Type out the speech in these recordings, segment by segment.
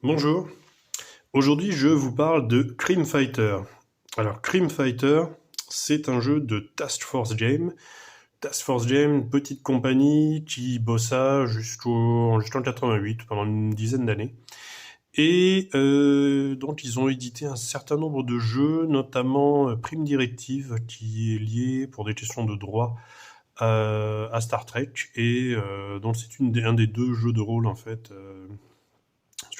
Bonjour, aujourd'hui je vous parle de Crime Fighter. Alors Crime Fighter, c'est un jeu de Task Force Games. Task Force Games, petite compagnie qui bossa jusqu'en 88, pendant une dizaine d'années. Et donc ils ont édité un certain nombre de jeux, notamment Prime Directive, qui est lié pour des questions de droit à Star Trek, et donc c'est un des deux jeux de rôle en fait.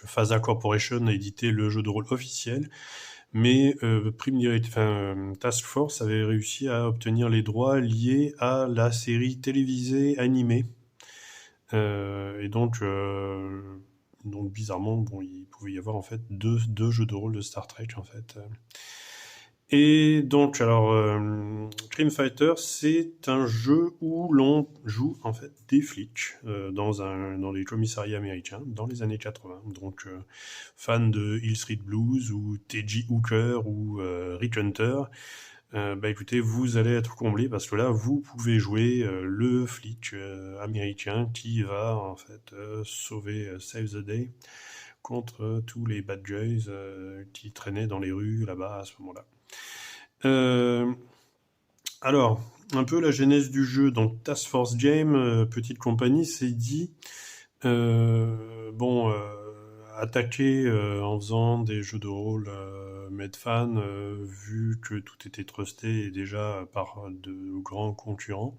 Phasa Corporation a édité le jeu de rôle officiel, mais Task Force avait réussi à obtenir les droits liés à la série télévisée animée. Donc bizarrement, bon, il pouvait y avoir en fait deux jeux de rôle de Star Trek en fait. Et donc, alors, Crime Fighter, c'est un jeu où l'on joue en fait des flics dans les commissariats américains dans les années 80. Donc, fan de Hill Street Blues ou T.J. Hooker ou Rick Hunter, bah écoutez, vous allez être comblé parce que là, vous pouvez jouer le flic américain qui va en fait sauver Save the Day contre tous les bad guys qui traînaient dans les rues là-bas à ce moment-là. Euh, alors, un peu la genèse du jeu. Donc, Task Force Game, petite compagnie, s'est dit attaquer en faisant des jeux de rôle Medfan, vu que tout était trusté et déjà par de grands concurrents.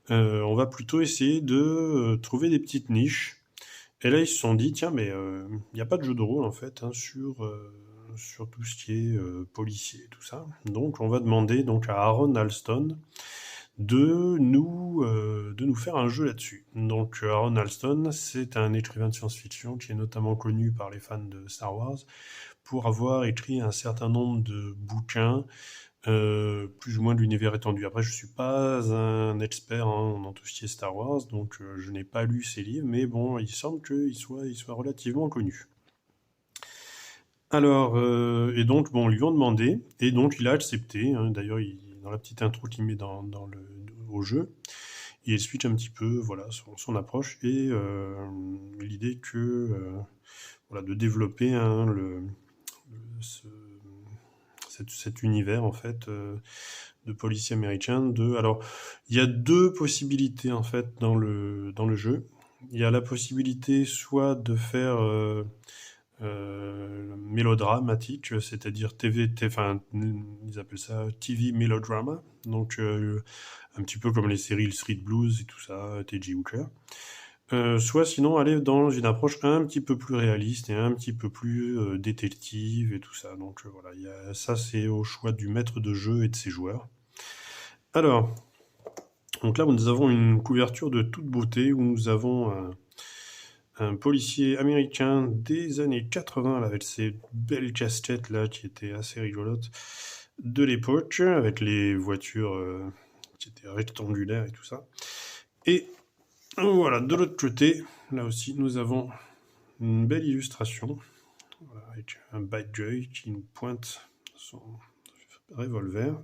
On va plutôt essayer de trouver des petites niches. Et là, ils se sont dit, tiens, mais il n'y a pas de jeu de rôle en fait sur tout ce qui est policier et tout ça. Donc, on va demander donc à Aaron Alston de nous faire un jeu là-dessus. Donc, Aaron Alston, c'est un écrivain de science-fiction qui est notamment connu par les fans de Star Wars pour avoir écrit un certain nombre de bouquins plus ou moins de l'univers étendu. Après, je suis pas un expert dans tout ce qui est Star Wars, donc je n'ai pas lu ses livres, mais bon, il semble qu'il soit relativement connu. Alors, et donc, bon, ils lui ont demandé, et donc il a accepté. D'ailleurs, dans la petite intro qu'il met au jeu, il explique un petit peu, voilà, son approche et l'idée que, voilà, de développer ce, cet univers en fait de policiers américains. Alors, il y a deux possibilités en fait dans le jeu. Il y a la possibilité soit de faire mélodramatique, c'est-à-dire enfin, ils appellent ça TV melodrama, donc un petit peu comme les séries Hill Street Blues et tout ça, T.J. Hooker. Soit sinon aller dans une approche un petit peu plus réaliste et un petit peu plus détective et tout ça. Donc voilà, ça c'est au choix du maître de jeu et de ses joueurs. Alors, donc là nous avons une couverture de toute beauté où nous avons un policier américain des années 80 là, avec ses belles casquettes là qui étaient assez rigolotes de l'époque, avec les voitures qui étaient rectangulaires et tout ça. Et voilà, de l'autre côté, là aussi, nous avons une belle illustration, voilà, avec un bad guy qui nous pointe son revolver.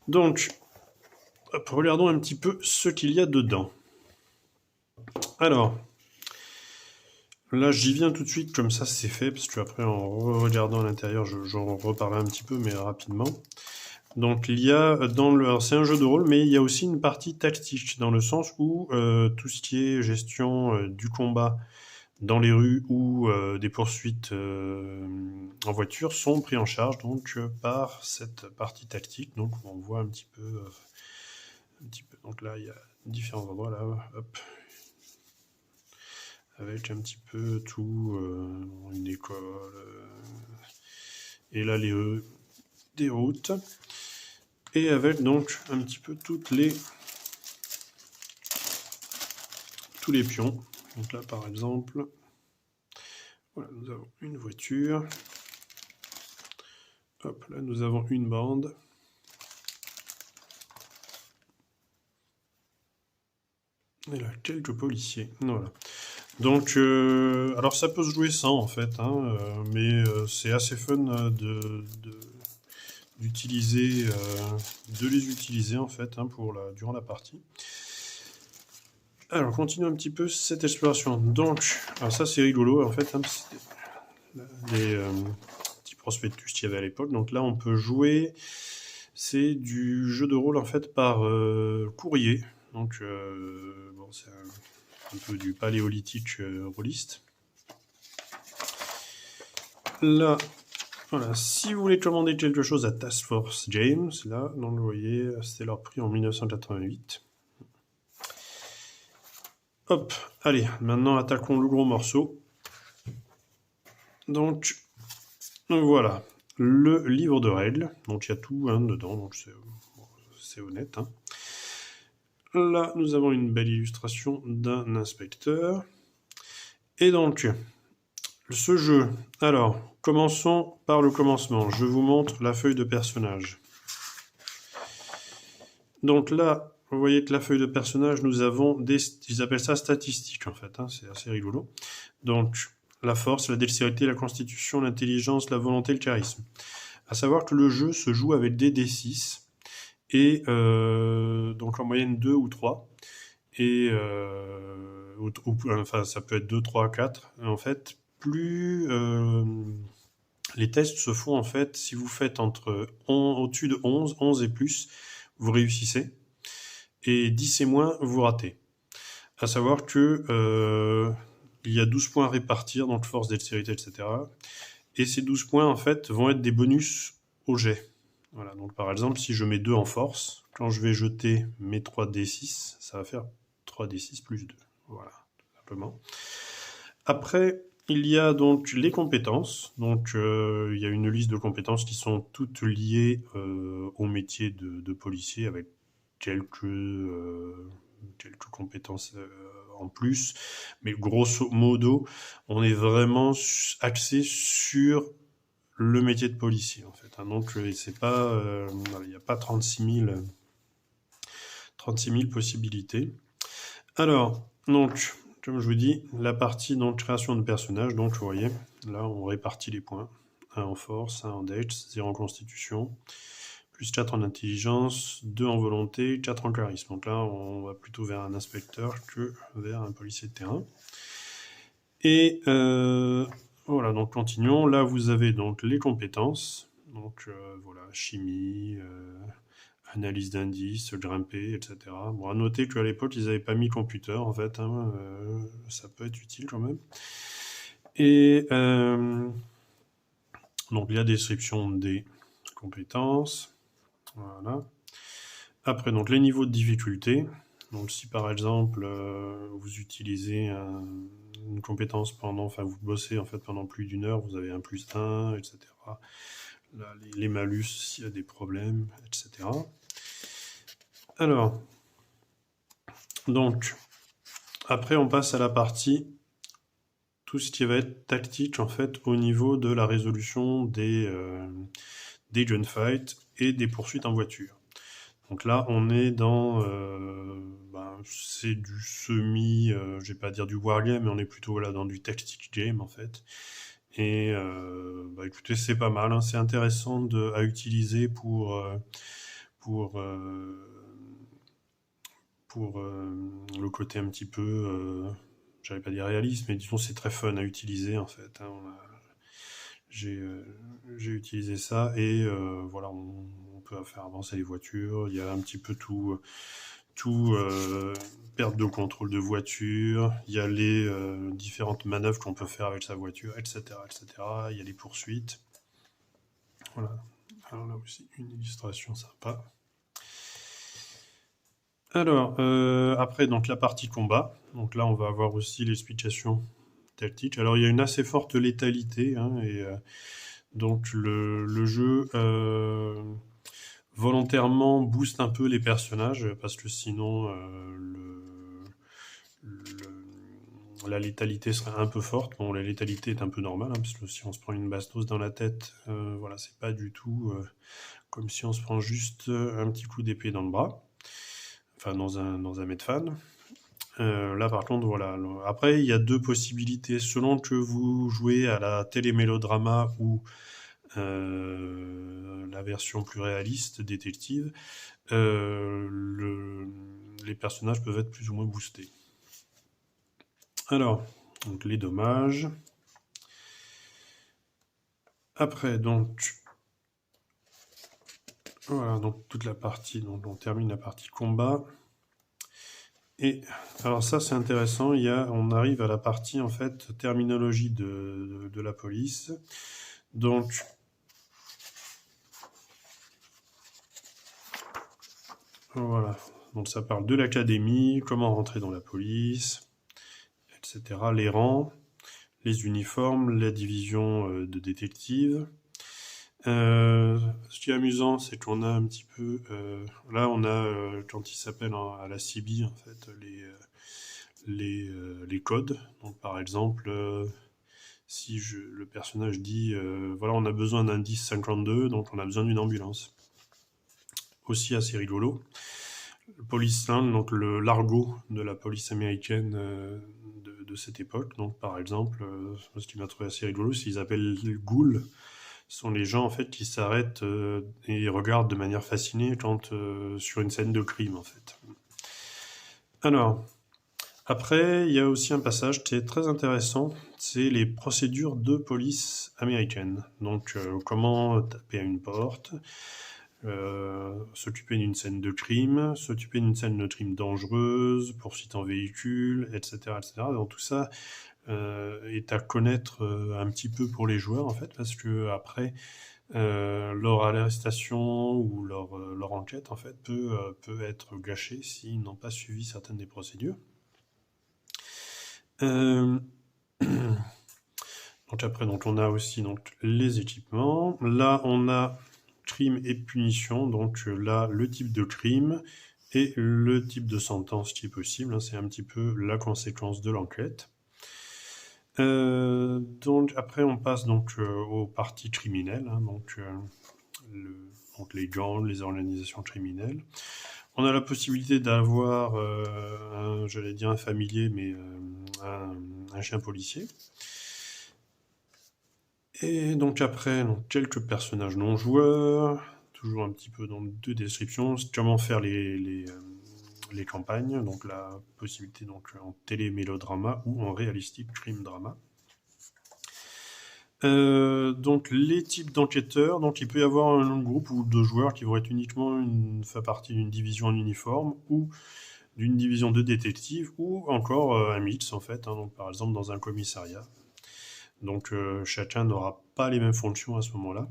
Donc, hop, regardons un petit peu ce qu'il y a dedans. Alors, là, j'y viens tout de suite, comme ça c'est fait, parce qu'après, en regardant à l'intérieur, j'en reparlerai un petit peu, mais rapidement. Donc, il y a alors, c'est un jeu de rôle, mais il y a aussi une partie tactique, dans le sens où tout ce qui est gestion du combat dans les rues ou des poursuites en voiture sont pris en charge donc par cette partie tactique. Donc, on voit un petit peu. Donc là, il y a différents endroits là, hop, avec un petit peu tout, une école, et là des routes, et avec donc un petit peu tous les pions. Donc là, par exemple, voilà, nous avons une voiture. Hop, là, nous avons une bande. Et là, quelques policiers. Voilà. Donc, alors ça peut se jouer sans en fait, mais c'est assez fun d'utiliser, de les utiliser en fait durant la partie. Alors, continue un petit peu cette exploration. Donc, alors ça c'est rigolo en fait, hein, les petits prospectus qu'il y avait à l'époque. Donc là, on peut jouer. C'est du jeu de rôle en fait par courrier. Donc, bon, c'est un peu du paléolithique rôliste. Là, voilà, si vous voulez commander quelque chose à Task Force James, là, donc vous voyez, c'était leur prix en 1988. Hop, allez, maintenant attaquons le gros morceau. Donc voilà, le livre de règles, donc il y a tout dedans, donc c'est honnête. Hein. Là, nous avons une belle illustration d'un inspecteur. Et donc, ce jeu, alors, commençons par le commencement. Je vous montre la feuille de personnage. Donc là, vous voyez que la feuille de personnage, nous avons ils appellent ça statistiques en fait, hein, c'est assez rigolo. Donc, la force, la dextérité, la constitution, l'intelligence, la volonté, le charisme. À savoir que le jeu se joue avec des D6, et donc en moyenne 2 ou 3. Et enfin, ça peut être 2, 3, 4. Et en fait, plus les tests se font en fait, si vous faites au-dessus de 11, 11 et plus, vous réussissez. Et 10 et moins, vous ratez. À savoir que il y a 12 points à répartir, donc force, dextérité, etc. Et ces 12 points, en fait, vont être des bonus au jet. Voilà, donc par exemple, si je mets 2 en force, quand je vais jeter mes 3d6, ça va faire 3d6 plus 2. Voilà, tout simplement. Après, il y a donc les compétences. Donc, il y a une liste de compétences qui sont toutes liées au métier de policier, avec quelques compétences en plus. Mais grosso modo, on est vraiment axé sur le métier de policier, en fait. Hein. Donc, c'est pas, il n'y a pas 36 000 possibilités. Alors, donc, comme je vous dis, la partie donc création de personnages, donc vous voyez, là on répartit les points. 1 en force, 1 en dex, 0 en constitution, plus 4 en intelligence, 2 en volonté, 4 en charisme. Donc là, on va plutôt vers un inspecteur que vers un policier de terrain. Et voilà, donc continuons. Là, vous avez donc les compétences. Donc voilà, chimie, analyse d'indices, grimper, etc. Bon, à noter qu'à l'époque, ils n'avaient pas mis computer, en fait. Hein, ça peut être utile quand même. Et donc, la description des compétences. Voilà. Après, donc, les niveaux de difficulté. Donc, si par exemple, vous utilisez une compétence enfin, vous bossez en fait pendant plus d'1 heure, vous avez un plus 1, etc. Là, les malus, s'il y a des problèmes, etc. Alors, donc, après, on passe à la partie, tout ce qui va être tactique, en fait, au niveau de la résolution des gunfights et des poursuites en voiture. Donc là, on est dans, c'est du je vais pas dire du wargame, mais on est plutôt là dans du tactic game, en fait. Et écoutez, c'est pas mal, hein, c'est intéressant à utiliser pour le côté un petit peu, j'allais pas dire réaliste, mais disons c'est très fun à utiliser en fait. Hein. J'ai utilisé ça et voilà, on peut faire avancer les voitures. Il y a un petit peu tout perte de contrôle de voiture. Il y a les différentes manœuvres qu'on peut faire avec sa voiture, etc., etc. Il y a les poursuites. Voilà. Alors là aussi une illustration sympa. Alors, après, donc la partie combat. Donc là, on va avoir aussi l'explication tactique. Alors, il y a une assez forte létalité, hein, et donc le jeu volontairement booste un peu les personnages, parce que sinon, la létalité serait un peu forte. Bon, la létalité est un peu normale, hein, parce que si on se prend une bastos dans la tête, voilà, c'est pas du tout comme si on se prend juste un petit coup d'épée dans le bras. Enfin, dans un Medfan. Là, par contre, voilà. Après, il y a 2 possibilités. Selon que vous jouez à la télémélodrama ou la version plus réaliste, détective, les personnages peuvent être plus ou moins boostés. Alors, donc les dommages. Après, donc, voilà, donc toute la partie, donc on termine la partie combat. Et alors ça, c'est intéressant, on arrive à la partie, en fait, terminologie de la police. Donc, voilà, donc ça parle de l'académie, comment rentrer dans la police, etc. Les rangs, les uniformes, la division de détectives. Ce qui est amusant, c'est qu'on a un petit peu... là, on a, quand il s'appelle à la CB, en fait, les codes. Donc, par exemple, si le personnage dit, voilà, on a besoin d'un 10-52, donc on a besoin d'une ambulance. Aussi assez rigolo. Le police slang, donc l'argot de la police américaine de cette époque. Donc, par exemple, ce qui m'a trouvé assez rigolo, c'est qu'ils appellent ghouls. Ce sont les gens en fait qui s'arrêtent et regardent de manière fascinée quand sur une scène de crime en fait. Alors, après, il y a aussi un passage qui est très intéressant, c'est les procédures de police américaine. Donc, comment taper à une porte, s'occuper d'une scène de crime, s'occuper d'une scène de crime dangereuse, poursuite en véhicule, etc., etc. Donc tout ça est à connaître un petit peu pour les joueurs en fait, parce que après leur arrestation ou leur enquête en fait peut être gâchée s'ils n'ont pas suivi certaines des procédures. Donc après, donc on a aussi donc les équipements. Là, on a crime et punition. Donc là, le type de crime et le type de sentence qui est possible. Hein, c'est un petit peu la conséquence de l'enquête. Donc après, on passe donc aux parties criminelles. Hein, donc les gangs, les organisations criminelles. On a la possibilité d'avoir, j'allais dire un familier, mais un chien policier. Et donc après, donc, quelques personnages non joueurs, toujours un petit peu dans deux descriptions, comment faire les campagnes, donc la possibilité donc en télé-mélodrama ou en realistic crime drama. Donc les types d'enquêteurs, donc il peut y avoir un groupe ou deux joueurs qui vont être uniquement faire partie d'une division en uniforme ou d'une division de détectives ou encore un mix en fait, hein, donc par exemple dans un commissariat. Donc chacun n'aura pas les mêmes fonctions à ce moment-là.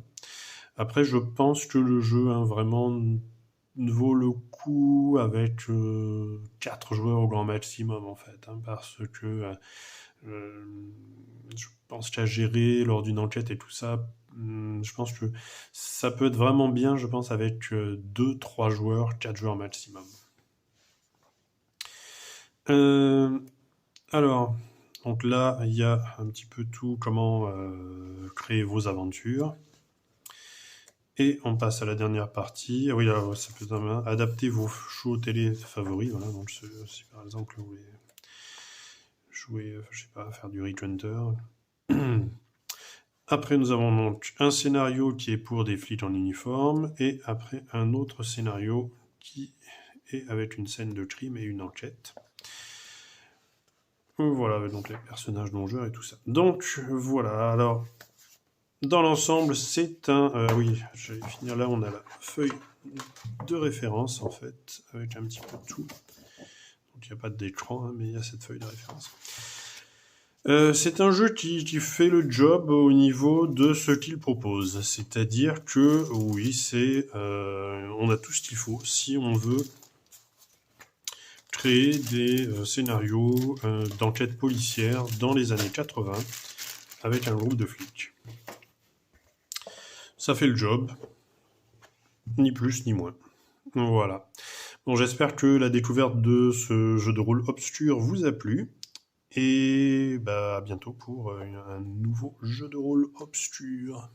Après je pense que le jeu vraiment vaut le coup avec 4 joueurs au grand maximum en fait, hein, parce que je pense qu'à gérer lors d'une enquête et tout ça, je pense que ça peut être vraiment bien, je pense, avec 2-3 joueurs, 4 joueurs maximum. Alors, donc là, il y a un petit peu tout, comment créer vos aventures. Et on passe à la dernière partie. Ah oui, alors, ça peut être adapter vos shows télé favoris. Voilà, donc si par exemple vous voulez jouer, je sais pas, faire du Rick Hunter. Après, nous avons donc un scénario qui est pour des flics en uniforme, et après un autre scénario qui est avec une scène de crime et une enquête. Voilà, donc les personnages non joueurs et tout ça. Donc voilà, alors dans l'ensemble, c'est un... oui, je vais finir là, on a la feuille de référence en fait, avec un petit peu de tout. Donc il n'y a pas d'écran, hein, mais il y a cette feuille de référence. C'est un jeu qui fait le job au niveau de ce qu'il propose. C'est-à-dire que, oui, on a tout ce qu'il faut si on veut créer des scénarios d'enquête policière dans les années 80 avec un groupe de flics. Ça fait le job, ni plus ni moins. Voilà. Bon, j'espère que la découverte de ce jeu de rôle obscur vous a plu. Et à bientôt pour un nouveau jeu de rôle obscur.